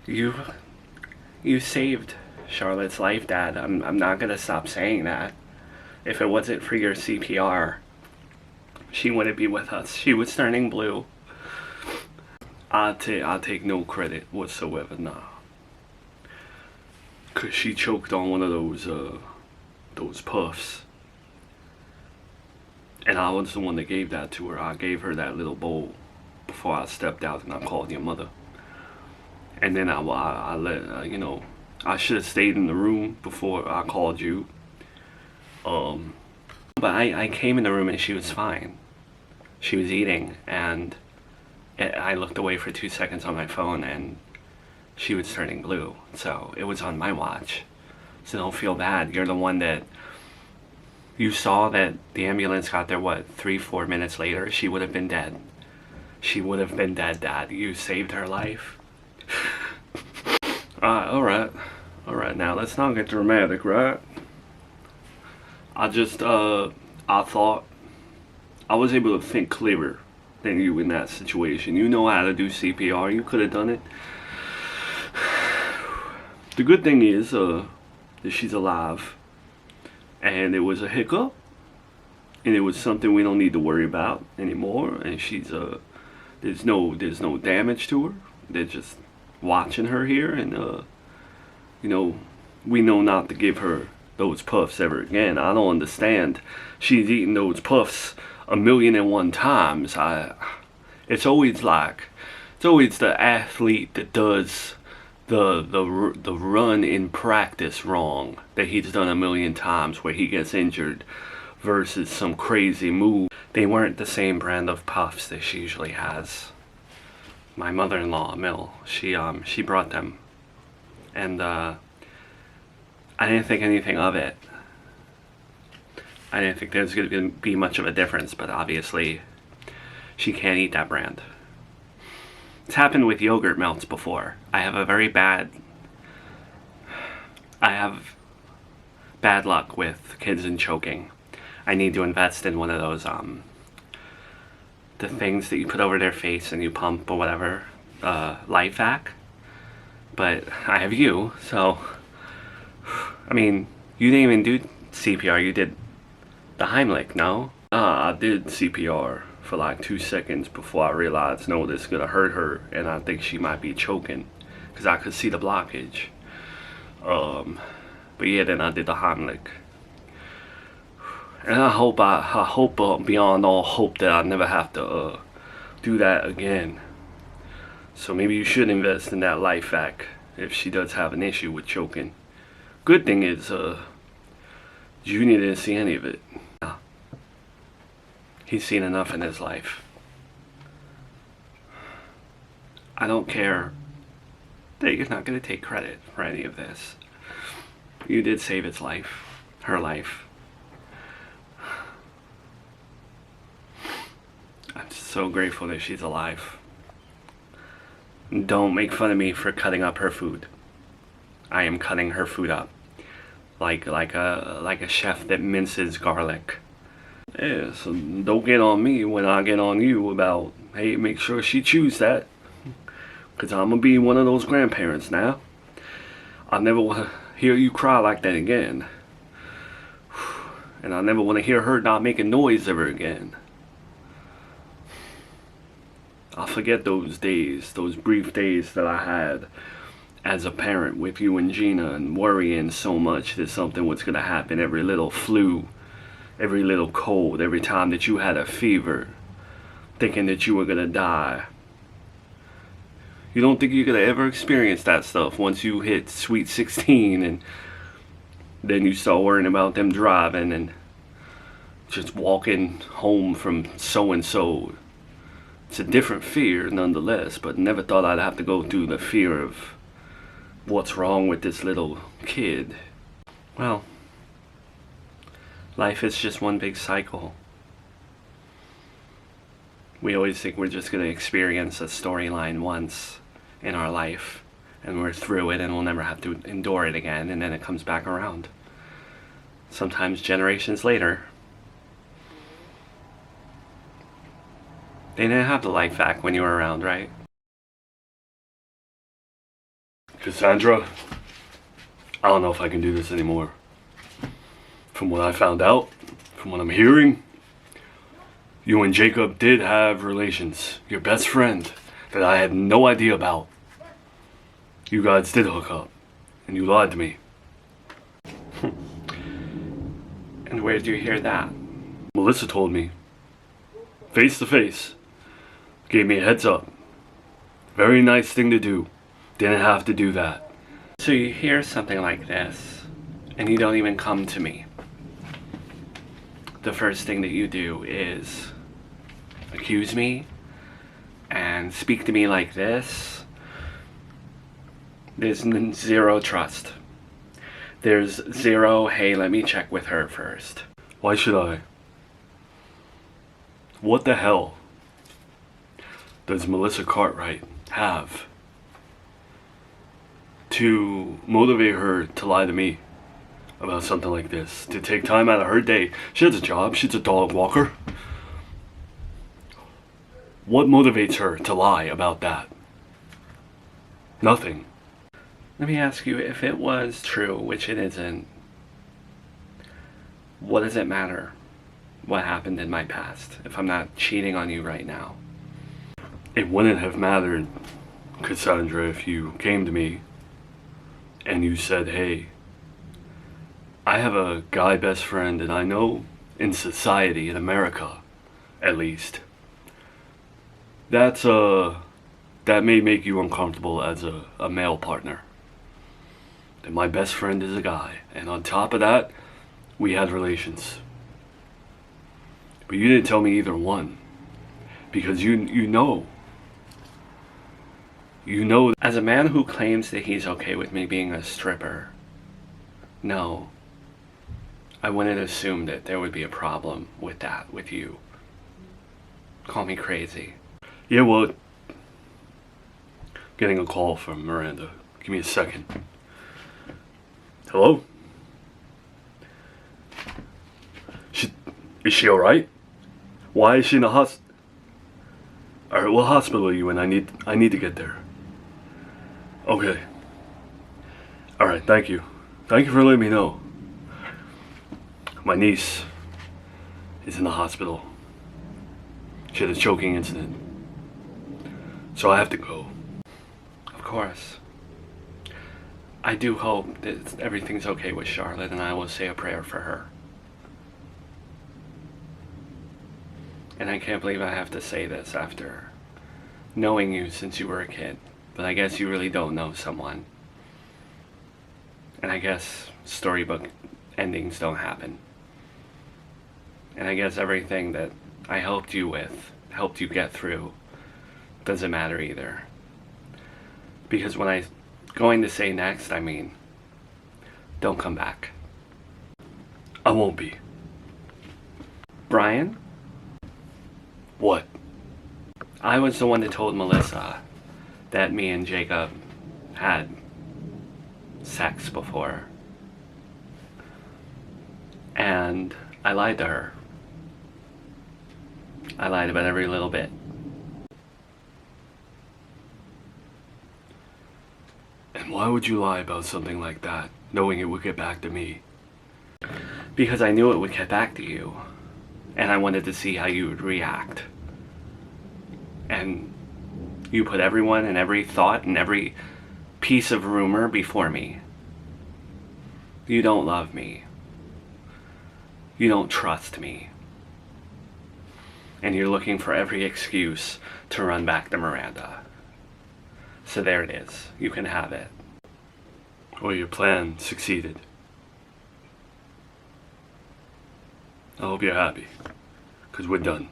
You you saved Charlotte's life, Dad. I'm not gonna stop saying that. If it wasn't for your CPR, she wouldn't be with us. She was turning blue. I'll take no credit whatsoever, nah. Cause she choked on one of those puffs. And I was the one that gave that to her. I gave her that little bowl before I stepped out and I called your mother. And then I let, I should have stayed in the room before I called you. But I came in the room and she was fine. She was eating, and I looked away for 2 seconds on my phone and she was turning blue. So it was on my watch. So don't feel bad. You're the one that, you saw that the ambulance got there, what, 3-4 minutes later? She would have been dead. She would have been dead, Dad. You saved her life. Alright. Alright, now let's not get dramatic, right? I thought I was able to think clearer than you in that situation. You know how to do CPR. You could have done it. The good thing is that she's alive. And it was a hiccup. And it was something we don't need to worry about anymore. And she's there's no damage to her. They're just watching her here, and we know not to give her those puffs ever again. I don't understand. She's eaten those puffs 1,000,001 times. It's always the athlete that does the run in practice wrong that he's done 1,000,000 times where he gets injured versus some crazy move. They weren't the same brand of puffs that she usually has. My mother-in-law, Mill, she brought them, and I didn't think anything of it. I didn't think there was going to be much of a difference, but obviously she can't eat that brand. It's happened with yogurt melts before. I have bad luck with kids and choking. I need to invest in one of those the things that you put over their face and you pump or whatever, life hack. But I have you, so I mean, you didn't even do CPR. You did the Heimlich, no? I did CPR for like 2 seconds before I realized, no, this is gonna hurt her, and I think she might be choking because I could see the blockage. But yeah, then I did the Heimlich. And I hope beyond all hope that I never have to do that again. So maybe you should invest in that life hack if she does have an issue with choking. Good thing is, Junior didn't see any of it. He's seen enough in his life. I don't care that you're not going to take credit for any of this. You did save its life, her life. I'm so grateful that she's alive. Don't make fun of me for cutting up her food. I am cutting her food up like a chef that minces garlic. Yeah, so don't get on me when I get on you about, hey, make sure she chews that, because I'm gonna be one of those grandparents now. I never want to hear you cry like that again, and I never want to hear her not making noise ever again. I'll forget those days, those brief days that I had as a parent with you and Gina, and worrying so much that something was going to happen. Every little flu, every little cold, every time that you had a fever, thinking that you were going to die. You don't think you're going to ever experience that stuff once you hit sweet 16, and then you start worrying about them driving and just walking home from so-and-so. It's a different fear nonetheless, but never thought I'd have to go through the fear of what's wrong with this little kid. Well, life is just one big cycle. We always think we're just going to experience a storyline once in our life, and we're through it and we'll never have to endure it again, and then it comes back around. Sometimes generations later. They didn't have the life hack when you were around, right? Cassandra, I don't know if I can do this anymore. From what I found out, from what I'm hearing, you and Jacob did have relations. Your best friend that I had no idea about. You guys did hook up, and you lied to me. And where did you hear that? Melissa told me. Face to face. Gave me a heads up. Very nice thing to do. Didn't have to do that. So you hear something like this, and you don't even come to me. The first thing that you do is accuse me and speak to me like this. There's zero trust. There's zero, hey, let me check with her first. Why should I? What the hell does Melissa Cartwright have to motivate her to lie to me about something like this? To take time out of her day? She has a job. She's a dog walker. What motivates her to lie about that? Nothing. Let me ask you, if it was true, which it isn't, what does it matter what happened in my past if I'm not cheating on you right now? It wouldn't have mattered, Cassandra, if you came to me and you said, hey, I have a guy best friend, and I know in society, in America at least, that may make you uncomfortable as a male partner. That my best friend is a guy, and on top of that, we had relations. But you didn't tell me either one, because you know. As a man who claims that he's okay with me being a stripper, no, I wouldn't assume that there would be a problem with that, with you. Call me crazy. Yeah, well, getting a call from Miranda. Give me a second. Hello? Is she alright? Why is she in the hospital? Alright, what hospital are you in? I need to get there. Okay. Alright, thank you. Thank you for letting me know. My niece is in the hospital. She had a choking incident. So I have to go. Of course. I do hope that everything's okay with Charlotte, and I will say a prayer for her. And I can't believe I have to say this after knowing you since you were a kid. But I guess you really don't know someone. And I guess storybook endings don't happen. And I guess everything that I helped you get through, doesn't matter either. Because when I'm going to say next, I mean, don't come back. I won't be. Brian? What? I was the one that told Melissa that me and Jacob had sex before. And I lied to her. I lied about every little bit. And why would you lie about something like that, knowing it would get back to me? Because I knew it would get back to you. And I wanted to see how you would react. And you put everyone and every thought and every piece of rumor before me. You don't love me. You don't trust me. And you're looking for every excuse to run back to Miranda. So there it is. You can have it. Well, your plan succeeded. I hope you're happy, because we're done.